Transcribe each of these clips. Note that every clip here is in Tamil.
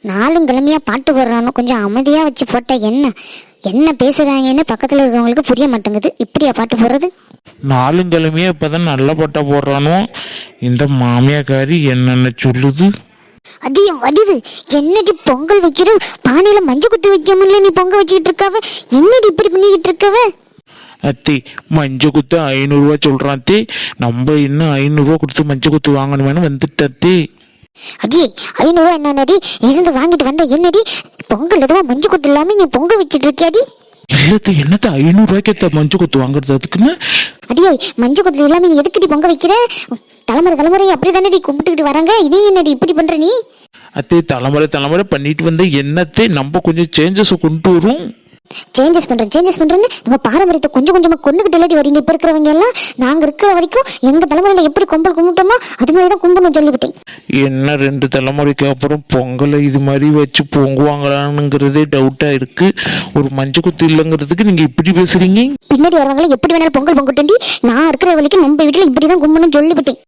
நாலும் கிழமையா பாட்டு போடுறானோ, கொஞ்சம் அமைதியா வச்சு போட்டா என்ன பேசுறாங்கன்னு பக்கத்துல இருக்கிறவங்களுக்கு புரிய மாட்டேங்குது. இப்படியா பாட்டு போடுறது? நாலும் கிழமையா இப்பதான் நல்ல பட்டா போடுறானோ. இந்த மாமியாக்காரி என்னென்ன சொல்லுது. அடிய வடிவு, என்னடி பொங்கல் வைக்கிற பானையில மஞ்சள் குத்து வைக்க முடியல, நீ பொங்க வச்சுக்கிட்டு இருக்காவ? என்னடி இப்படி பண்ணிக்கிட்டு இருக்கவ? அத்தி, மஞ்சள் குத்து 500 சொல்றான் அத்தி. நம்ம இன்னும் 500 கொடுத்து மஞ்சள் குத்து வாங்கணுமேனு வந்துட்டு அத்தி. அடி 500 என்னடி இருந்து வாங்கிட்டு வந்த? என்னடி பொங்கல் எதுவும் மஞ்சள் குத்து இல்லாம நீ பொங்க வச்சுட்டு இருக்கியாடி? இல்லத்த, என்னத்த 500 மஞ்சள் குத்து வாங்குறது அதுக்குன்னு? அடியே, மஞ்சள் குத்து இல்லாம நீ எதுக்கடி பொங்க வைக்கிற? தலைமுறை அப்படி தானடி கும்பிட்டுக்கிட்டு வராங்க, இதே என்னடி இப்படி பண்ற நீ? அத்தை, தலைமுறை பண்ணிட்டு வந்த என்னத்தை நம்ம கொஞ்சம் சேஞ்சஸ் கொண்டு வரும். சேஞ்சஸ் பண்றேன்னு நம்ம பாரம்பரியத்தை கொஞ்சம் கொஞ்சமா கொண்டுகிட்டு வரீங்க. இப்ப இருக்கிறவங்க எல்லாம் நாங்க இருக்கிற வரைக்கும் எங்க தலைமுறையில எப்படி பொங்கல் கும்பிட்டோமோ அது மாதிரிதான் கும்பிடணும் சொல்லிவிட்டேன். என்ன 2 தலைமுறைக்கு அப்புறம் பொங்கலை இது மாதிரி வச்சு பொங்குவாங்களான்னுங்கிறதே டவுட்டா இருக்கு. ஒரு மஞ்சள் குத்து இல்லைங்கிறதுக்கு நீங்க இப்படி பேசுறீங்க. பின்னாடி வரவங்களை எப்படி வேணாலும் பொங்கல் பொங்கட்டி, நான் இருக்கிற வரைக்கும் நம்ம வீட்டுல இப்படிதான் கும்பிடணும் சொல்லிவிட்டேன்.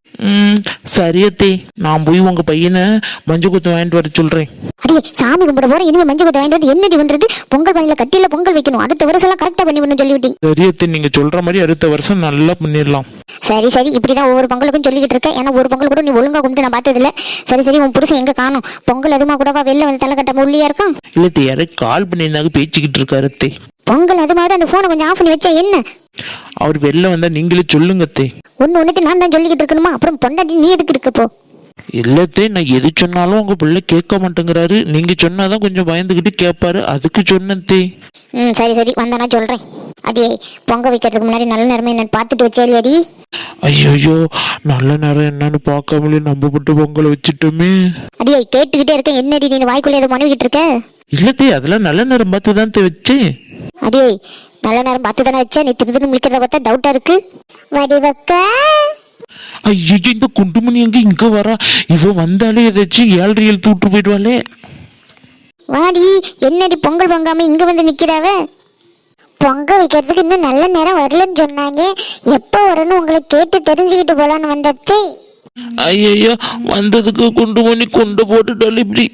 சரியத்தே, நான் போய் உங்க பையனை மஞ்சள் குத்து வாங்கிட்டு வர சொல்றேன். அடியே, சாமி கும்பிட போற, இனிமே மஞ்சள் குத்து வாங்கிட்டு வந்து என்னடி பண்றது? பொங்கல் பண்ணில கட்டியில பொங்கல் வைக்கணும், அடுத்த வருஷம் எல்லாம் கரெக்டா பண்ணி சொல்லிவிட்டேன். சரியத்தே, நீங்க சொல்ற மாதிரி அடுத்த வருஷம் நல்லா பண்ணிடலாம். சரி இப்படிதான் ஒவ்வொரு பொங்கலுக்கும் சொல்லிக்கிட்டு இருக்கேன். ஏன்னா ஒரு பொங்கல் கூட நீ ஒழுங்கா கும்பிட்டு நான் பார்த்தது இல்ல. சரி உன் புருஷன் எங்க காணும்? பொங்கல் அதுமா கூடவா வெளில வந்து தலை கட்டாம உள்ளியா இருக்கான்? இல்ல, யாரும் கால் பண்ணியிருந்தாங்க, பேச்சுக்கிட்டு இருக்காரு. பொங்கல் அதுமாவது அந்த போனை கொஞ்சம் ஆஃப் பண்ணி வச்சா என்ன? அவர் வெளில வந்தா நீங்களே சொல்லுங்க. ஒன்னு நான் தான் சொல்லிக்கிட்டு இருக்கணுமா? அப்புறம் பொண்டாட்டி நீ எதுக்கு இருக்கப்போ? இல்லத்தே, நான் எது சொன்னாலும் உங்க பிள்ளை கேட்க மாட்டேங்கிறாரு. நீங்க சொன்னாதான் கொஞ்சம் பயந்துகிட்டு கேட்பாரு, அதுக்கு சொன்னத்தே. சரி வந்தானா சொல்றேன். அடியே, பொங்க வைக்கிறதுக்கு முன்னாடி நல்ல நேரமே என்னன்னு பார்த்துட்டு வச்சேன் அடி. ஐயோ, நல்ல நேரம் என்னன்னு பார்க்காமலே நம்ம மட்டும் பொங்கலை வச்சுட்டோமே. அடியே, கேட்டுக்கிட்டே இருக்கேன், என்னடி நீ வாய்க்குள்ள ஏதோ மனைவிக்கிட்டு இருக்க? இல்லத்தே, அதெல்லாம் நல்ல நேரம் பார்த்து தான் வச்சேன். அடியே, நல்ல நேரம் பார்த்து தானே வச்சா? நீ திருதுன்னு முடிக்கிறத பார்த்தா டவுட்டா இருக்கு. வடிவக்கா, ஐயோ, இந்த குண்டுமணி இங்க வரா? இவ வந்தாலே ஏதாச்சும் 7 எழுத்து விட்டு போயிடுவாளே. வாடி, என்னடி பொங்கல் பொங்காம இங்க வந்து நிக்கிறாவ? பொங்க வைக்கிறதுக்கு இன்னும் நல்ல நேரம் வரலன்னு சொன்னாங்க. எப்ப வரணும் உங்களை கேட்டு தெரிஞ்சுக்கிட்டு போலான்னு வந்தது. ஐயோ, வந்ததுக்கு குண்டுமணி கொண்டு போட்டுட்டாள் இப்படி.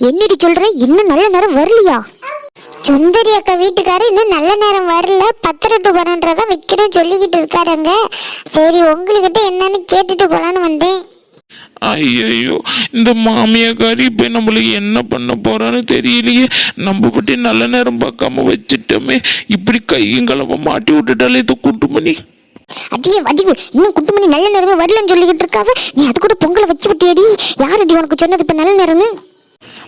என்னடி சொல்ற? இன்னும் நல்ல நேரம் வரலையா? சுந்தரி அக்கா வீட்டுக்காரர் இன்னும் நல்ல நேரம் வரல, 10 to 12 வைக்கணும் சொல்லிக்கிட்டு இருக்காருங்க. சரி, உங்ககிட்ட என்னன்னு கேட்டுட்டு போலான்னு வந்தேன். ஐயோ, இந்த மாமியாக்காரி இப்ப நம்மளுக்கு என்ன பண்ண போறான்னு தெரியலையே. நம்ம பற்றி நல்ல நேரம் பார்க்காம வச்சுட்டோமே, இப்படி கையும் களவ மாட்டி விட்டுட்டாலே இந்த குண்டுமணி. அடியே வடிவு, இன்னும் குண்டுமணி நல்ல நேரமே வரலன்னு சொல்லிக்கிட்டு இருக்காவ. நீ அது கூட பொங்கலை வச்சு விட்டியடி? யாரடி உனக்கு சொன்னது இப்ப நல்ல நேரம்னு?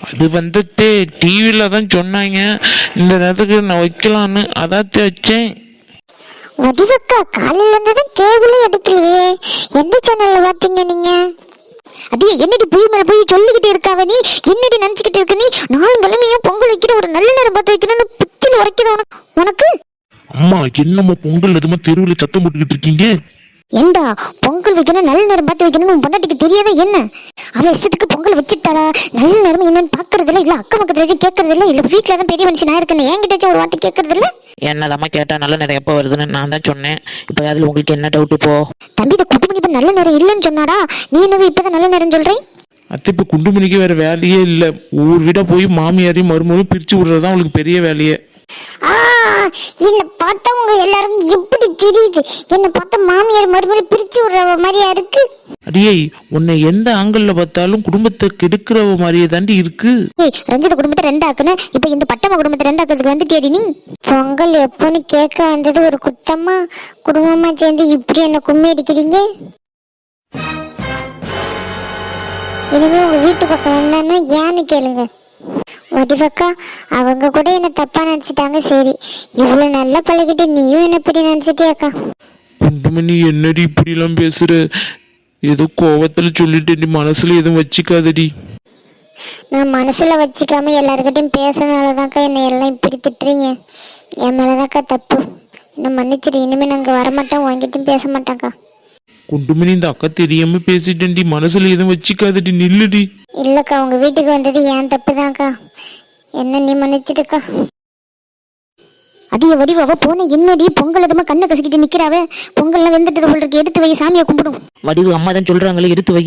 அது வந்துட்டு டிவியில தான் சொன்னாங்க, இந்த நேரத்துக்கு நான் வைக்கலான்னு, அதான் வச்சேன். வடிவக்கா, காலையில இருந்ததும் கேபிளே எடுக்கலையே, எந்த சேனல்ல பாத்தீங்க நீங்க? அடியே, என்னடி புய் மேல போய் சொல்லிக்கிட்டே இருக்காவ நீ? என்னடி நினைச்சுக்கிட்டு இருக்க நீ? 4 கிழமையா பொங்கல் வைக்கிற, ஒரு நல்ல நேரம் பார்த்து வைக்கணும்னு புத்தில உரைக்குது உனக்கு? அம்மா, என்னம்மா பொங்கல் எதுமா தெருவில் சத்தம் போட்டுக்கிட்டு இருக்கீங்க? ஏண்டா, பொங்கல் வைக்கணும் நல்ல நேரம் பார்த்து வைக்கணும்னு உன் பொண்டாட்டிக்கு தெரியாத என்ன? அவ இஷ்டத்துக்கு பொங்கல் வச்சுட்டாளா? நல்ல நேரம் என்னன்னு பாக்குறதில்ல, இல்ல அக்கம் பக்கத்துல கேட்கறது இல்ல, இல்ல வீட்டுல தான் பெரிய மனுஷன் இருக்கேன்னு என்கிட்ட ஒரு வார்த்தை கேட்கறது இல்ல. என்னதாம்மா கேட்டா நல்ல நேரம் எப்போ வருதுன்னு நான் தான் சொன்னேன். இப்போ அதுல உங்களுக்கு என்ன டவுட்? இப்போ தம்பி, இதை குண்டுமணி இப்ப நல்ல நேரம் இல்லைன்னு சொன்னாடா, நீ என்னவே இப்பதான் நல்ல நேரம் சொல்றேன்? அத்தை, இப்போ குண்டுமணிக்கு வேற வேலையே இல்லை. ஒவ்வொரு வீடா போய் மாமியாரையும் மருமகளையும் பிரிச்சு விடுறதுதான் அவளுக்கு பெரிய வேலையே. என்ன பார்த்தா உங்க எல்லாரும் எப்படி தெரியுது? என்ன பார்த்தா மாமியார் மருமகளை பிரிச்சு விடுற மாதிரியா இருக்கு? அடியே, உன்னை எந்த ஆங்கிள் பார்த்தாலும் குடும்பத்தை கெடுக்கிற மாதிரியே தாண்டி இருக்கு. ரஞ்சித குடும்பத்தை 2 ஆக்குன, இப்ப இந்த பட்டம குடும்பத்தை 2 ஆக்குறதுக்கு வந்துட்டேடி நீ. பொங்கல் எப்போன்னு கேட்க வந்தது ஒரு குத்தமா? குடும்பமா சேர்ந்து இப்படி என்ன கும்மி அடிக்கிறீங்க? இனிமே உங்க வீட்டு பக்கம் வந்தான்னா ஏன்னு கேளுங்க. வடிவக்கா, அவங்க கூட என்ன தப்பா நினைச்சிட்டாங்க. சரி, இவ்வளவு நல்லா பழகிட்டு நீயும் என்ன இப்படி நினைச்சிட்டியாக்கா? குண்டுமணி, என்னடி இப்படி எல்லாம் பேசுற? ஏதோ கோவத்துல சொல்லிட்டு நீ மனசுல எதுவும் வச்சுக்காதடி. நான் மனசுல வச்சுக்காம எல்லாருக்கிட்டையும் பேசுறதுனாலதான்க்கா என்னை எல்லாம் இப்படி திட்டுறீங்க. என் மேலதான்க்கா தப்பு, என்ன மன்னிச்சிடு. இனிமே நாங்க வரமாட்டோம், வாங்கிட்டும் பேச மாட்டாங்க்கா. குண்டுமணி, இந்த அக்கா தெரியாம பேசிட்டேன்டி, மனசுல எதுவும் வச்சுக்காதடி, நில்லுடி. இல்லக்கா, உங்க வீட்டுக்கு வந்தது ஏன் தப்பு தான்க்கா, என்ன நீ மன்னிச்சிடுக்கா. அடிய வடிவாவ போன என்னடி பொங்கல் அதுமா கண்ணை கசிக்கிட்டு நிக்கிறாவே. பொங்கல்லாம் வெந்துட்டது போல இருக்கு, எடுத்து வை, சாமியை கும்பிடும். வடிவு அம்மா தான் சொல்றாங்களே, எடுத்து வை,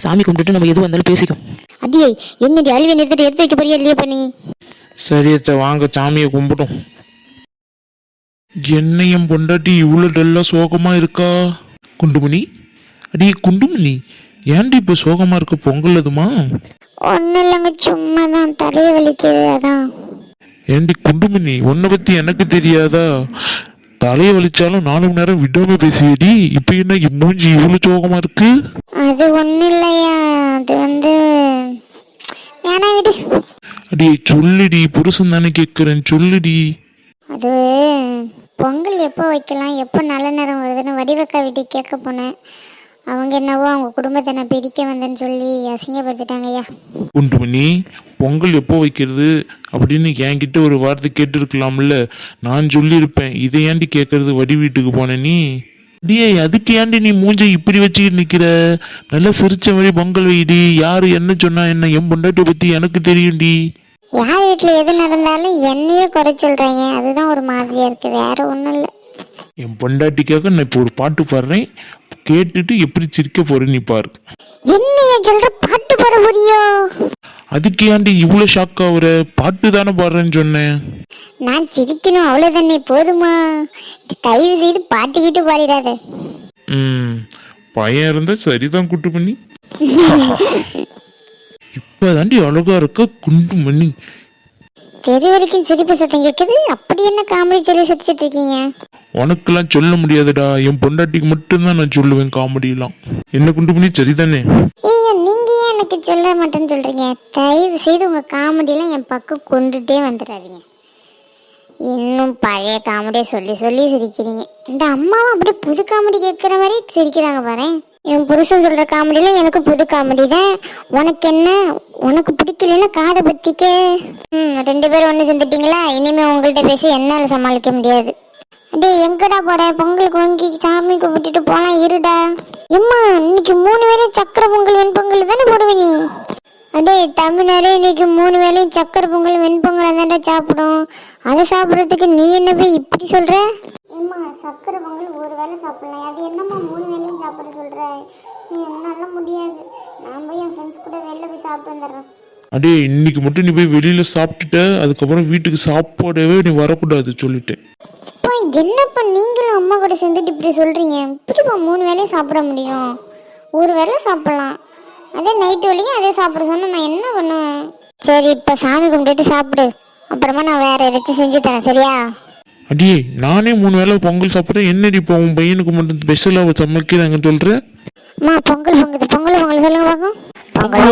சாமி கும்பிட்டுட்டு நம்ம எது வந்தாலும் பேசிக்கும். அடியே என்னடி அழிவை நிறுத்திட்டு எடுத்து வைக்க போறியா இல்லையா பண்ணி? சரி அத்தை, வாங்க சாமியை கும்பிட்டோம். என்னையும் பொண்டாட்டி இவ்வளோ டல்லா சோகமா இருக்கா? குண்டுமணி, அடியே குண்டுமணி, ஏன்டி இப்போ சோகமா இருக்க? பொங்கல் அதுமா? ஒன்னும் இல்லைங்க, சும்மா தான் தலையை வலிக்குது அதான். ஏண்டி குண்டுமணி, உன்னை பத்தி எனக்கு தெரியாதா? தலையை வலிச்சாலும் 4 மணி நேரம் விடாம பேசியடி, இப்போ என்ன மூஞ்சி இவ்வளோ சோகமா இருக்கு? அது ஒன்றும் இல்லையா, அது வேணா விடு. அடியே சொல்லுடி, புருஷன் தானே கேட்குறேன், சொல்லுடி. அது பொங்கல் எப்போ வைக்கலாம், எப்போ நல்ல நேரம் வருதுன்னு வடிவக்கா வீட்டுக்கு கேட்க போனேன். அவங்க என்னவோ அவங்க குடும்பத்தை நான் பிரிக்க வந்தேன்னு சொல்லி அசிங்கப்படுத்திட்டாங்க ஐயா. குண்டுமணி, பொங்கல் எப்போ வைக்கிறது அப்படின்னு என்கிட்ட ஒரு வார்த்தை கேட்டுருக்கலாம்ல, நான் சொல்லியிருப்பேன். இதை ஏண்டி கேட்கறது? வடி வீட்டுக்கு போன நீ? அடியே அதுக்கு ஏண்டி நீ மூஞ்சை இப்படி வச்சுக்கிட்டு நிற்கிற? நல்லா சிரிச்ச மாதிரி பொங்கல் வைடி. யாரு என்ன சொன்னா என்ன? என் பொண்டாட்டி பற்றி எனக்கு தெரியும்டி. யார் வீட்டில் எது நடந்தாலும் என்னையே குறை சொல்கிறாங்க, அதுதான் ஒரு மாதிரியாக இருக்குது, வேற ஒன்றும் இல்லை. என் பொண்டாட்டிக்காக நான் இப்போ ஒரு பாட்டு பாடுறேன், கேட்டுட்டு எப்படி சிரிக்க போறேன்னு நீ பாரு. என்னைய சொல்கிற, பாட்டு பாட முடியோ? அதுக்கு ஏன்டி இவ்வளோ ஷாக் ஆகுற? பாட்டு தானே பாடுறேன்னு சொன்னேன். நான் சிரிக்கணும் அவ்வளோதானே, போதுமா? தயவு செய்து பாட்டுக்கிட்டு பாடிடாத. பையன் இருந்தா சரிதான் குண்டு பண்ணி. இப்பதாண்டி அழகா இருக்க குண்டு மணி. தெரு வரைக்கும் சிரிப்பு சத்தம் கேட்குது, அப்படி என்ன காமெடி சொல்லி சிரிச்சிட்டு இருக்கீங்க? உனக்கெல்லாம் சொல்ல முடியாதுடா, என் பொண்டாட்டிக்கு மட்டும்தான் நான் சொல்லுவேன் காமெடியெல்லாம். என்ன குண்டு பண்ணி, சரிதானே? ஏங்க நீங்க ஏன் எனக்கு சொல்ல மாட்டேன்னு சொல்றீங்க? தயவு செய்து உங்க காமெடியெல்லாம் என் பக்கம் கொண்டுட்டே வந்துடாதீங்க. இன்னும் பழைய காமெடியை சொல்லி சொல்லி சிரிக்கிறீங்க. இந்த அம்மாவும் அப்படியே புது காமெடி கேட்குற மாதிரி சிரிக்கிறாங்க பாரு. என் புருஷன் சொல்ற காமெடியில எனக்கு புது காமெடி தான். உனக்கு என்ன? உனக்கு பிடிக்கலன்னா காதை பத்திக்க. 2 பேரும் ஒன்று சேர்ந்துட்டீங்களா? இனிமே உங்கள்கிட்ட பேசி என்னால் சமாளிக்க முடியாது. அடே எங்கடா போற? பொங்கலுக்கு வாங்கி சாமி கும்பிட்டுட்டு போலாம், இருடா. எம்மா இன்னைக்கு 3 வேளையும் சக்கரை பொங்கல் வெண்பொங்கல் தானே போடுவே நீ? அடே தமிழ்நாடு இன்னைக்கு 3 வேளையும் சக்கரை பொங்கல் வெண்பொங்கல் தானே சாப்பிடும். அதை சாப்பிட்றதுக்கு நீ என்ன போய் இப்படி சொல்ற? ஏம்மா சக்கரை பொங்கல் ஒரு வேளை சாப்பிடலாம், அது என்னம்மா 3 வேளையும் சாப்பிட சொல்ற? நீ என்னால முடியாது, நான் போய் என் ஃப்ரெண்ட்ஸ் கூட வெளில போய் சாப்பிட்டு வந்துடுறேன். அடே இன்னைக்கு மட்டும் நீ போய் வெளியில சாப்பிட்டுட்ட, அதுக்கப்புறம் வீட்டுக்கு சாப்பாடவே நீ வரக்கூடாது சொல்லிட்டேன். என்னப்பா நீங்களும் அம்மா கூட சேர்ந்துட்டு இப்படி சொல்றீங்க? இப்படிப்பா 3 வேளையும் சாப்பிட முடியும்? ஒரு வேளை சாப்பிடலாம், அதே நைட்டு வரைக்கும் அதே சாப்பிட சொன்னா நான் என்ன பண்ணுவேன்? சரி இப்ப சாமி கும்பிட்டுட்டு சாப்பிடு, அப்புறமா நான் வேற ஏதாச்சும் செஞ்சு தரேன், சரியா? அடியே நானே 3 வேளை பொங்கல் சாப்பிட்றேன், என்னடி இப்போ உன் பையனுக்கு மட்டும் ஸ்பெஷலாக சமைக்கிறாங்கன்னு சொல்ற? பொங்கல் பொங்குது, பொங்கல் பொங்கல் சொல்லுங்க பாக்கும். பொங்கல்